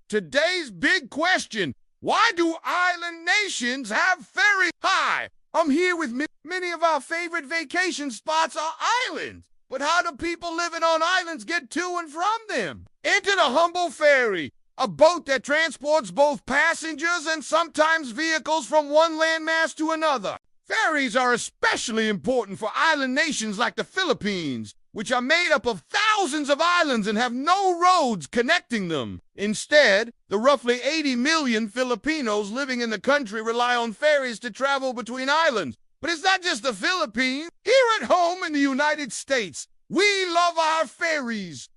Today's big question: why do island nations have ferries? Hi, I'm here with many of our favorite vacation spots are islands. But how do people living on islands get to and from them? Enter the humble ferry, a boat that transports both passengers and sometimes vehicles from one landmass to another. Ferries are especially important for island nations like the Philippines, which are made up of thousands of islands and have no roads connecting them. Instead, the roughly 80 million Filipinos living in the country rely on ferries to travel between islands. But it's not just the Philippines. Here at home in the United States, we love our ferries.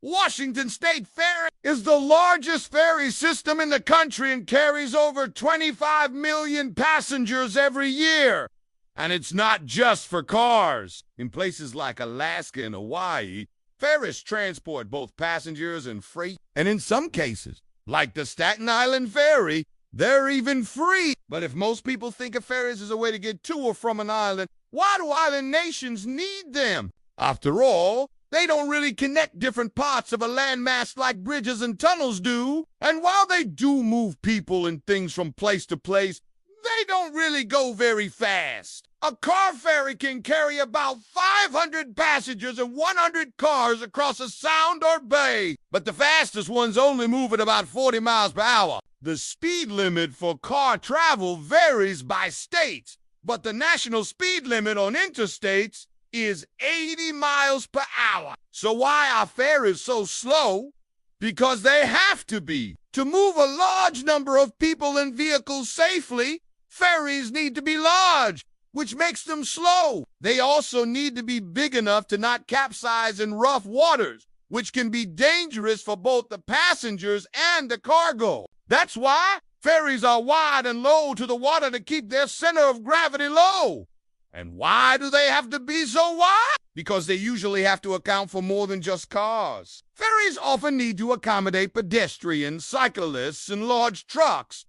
Washington State Ferry is the largest ferry system in the country and carries over 25 million passengers every year. And it's not just for cars. In places like Alaska and Hawaii, ferries transport both passengers and freight. And in some cases, like the Staten Island Ferry, they're even free. But if most people think of ferries as a way to get to or from an island, why do island nations need them? After all, they don't really connect different parts of a landmass like bridges and tunnels do. And while they do move people and things from place to place, they don't really go very fast. A car ferry can carry about 500 passengers and 100 cars across a sound or bay, but the fastest ones only move at about 40 miles per hour. The speed limit for car travel varies by states, but the national speed limit on interstates is 80 miles per hour. So why are ferries so slow? Because they have to be. To move a large number of people and vehicles safely, ferries need to be large, which makes them slow. They also need to be big enough to not capsize in rough waters, which can be dangerous for both the passengers and the cargo. That's why ferries are wide and low to the water to keep their center of gravity low. And why do they have to be so wide? Because they usually have to account for more than just cars. Ferries often need to accommodate pedestrians, cyclists, and large trucks.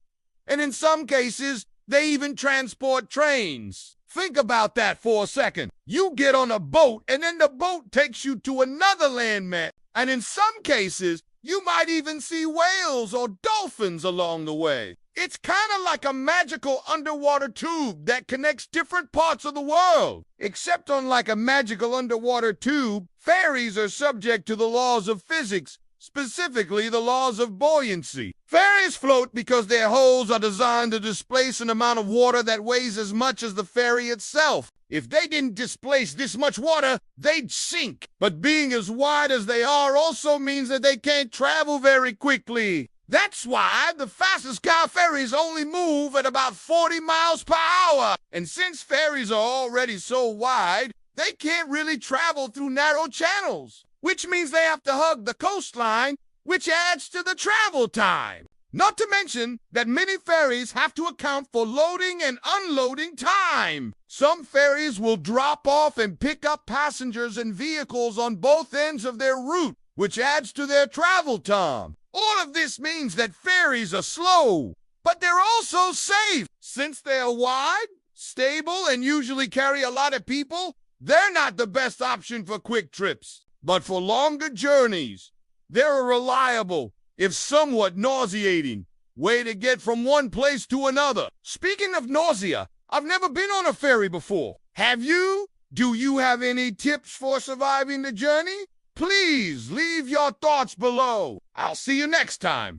And in some cases, they even transport trains. Think about that for a second. You get on a boat, and then the boat takes you to another landmass. And in some cases, you might even see whales or dolphins along the way. It's kind of like a magical underwater tube that connects different parts of the world. Except unlike a magical underwater tube, ferries are subject to the laws of physics, specifically the laws of buoyancy. Ferries float because their hulls are designed to displace an amount of water that weighs as much as the ferry itself. If they didn't displace this much water, they'd sink. But being as wide as they are also means that they can't travel very quickly. That's why the fastest car ferries only move at about 40 miles per hour. And since ferries are already so wide, they can't really travel through narrow channels, which means they have to hug the coastline, which adds to the travel time. Not to mention that many ferries have to account for loading and unloading time. Some ferries will drop off and pick up passengers and vehicles on both ends of their route, which adds to their travel time. All of this means that ferries are slow, but they're also safe. Since they're wide, stable, and usually carry a lot of people, they're not the best option for quick trips. But for longer journeys, they're a reliable, if somewhat nauseating, way to get from one place to another. Speaking of nausea, I've never been on a ferry before. Have you? Do you have any tips for surviving the journey? Please leave your thoughts below. I'll see you next time.